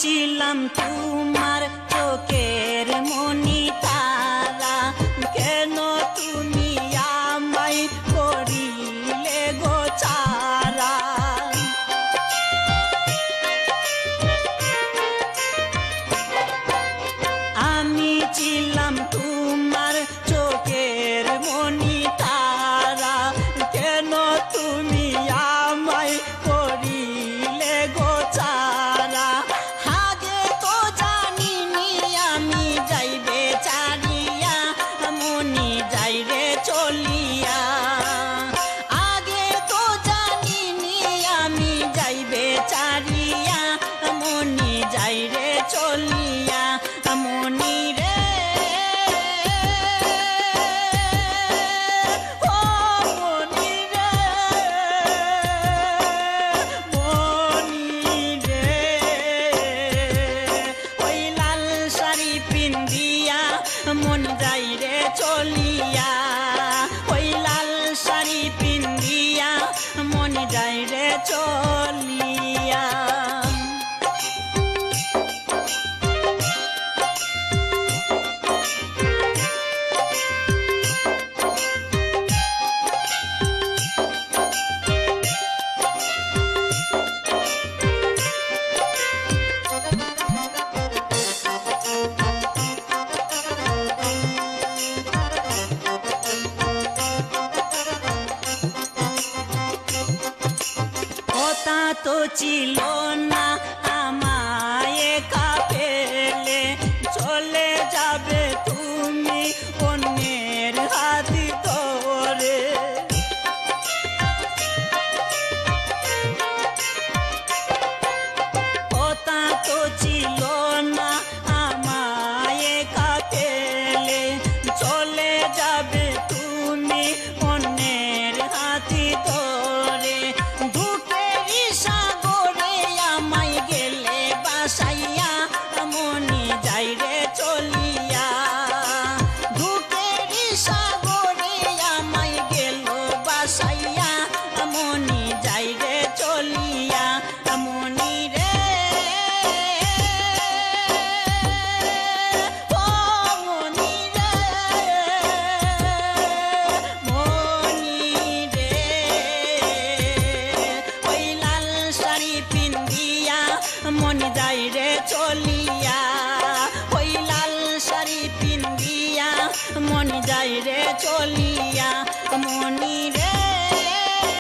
ছিলাম তোমার চোখের মনি তারা, কেন তুমি আমায় করিলে গো ছাড়া। আমি ছিলাম তোমার চোখের মনি তারা, কেন তুমি আমায় করিলে গো ছাড়া। আগে তো জানিনি আমি যাইবে ছাড়িয়া, মনি যাইরে চলিয়া। আগে তো জানিনি আমি যাইবে ছাড়িয়া, মনি যাইরে চলিয়া। মনি রে ও মনি রে, মনি রে, ওই লাল শাড়ি পিন্দিয়া মন যাইরে চলিয়া। ওই লাল শাড়ি পিন্দিয়া মন যাইরে চলিয়া। কথা তো ছিল না আমায় একা ফেলে, চলে যাবে তুমি অন্যের হাত ধরে। কথা তো ছিল না আমায় একা ফেলে, চলে যাবে তুমি অন্যের হাত ধরে। সাগরে আমায় গেলে বাসাইয়া, মনি যাইরে চলিয়া। দুঃখের সাগরে আমায় গেল বাসাইয়া, মনি যাইরে চলিয়া। মনি রে ও মনি রে, মনি রে, ওই লাল শাড়ি পিন্দিয়া মন যাইরে চলিয়া। ওই লাল শাড়ি পিন্দিয়া মন যাইরে চলিয়া। মনি রে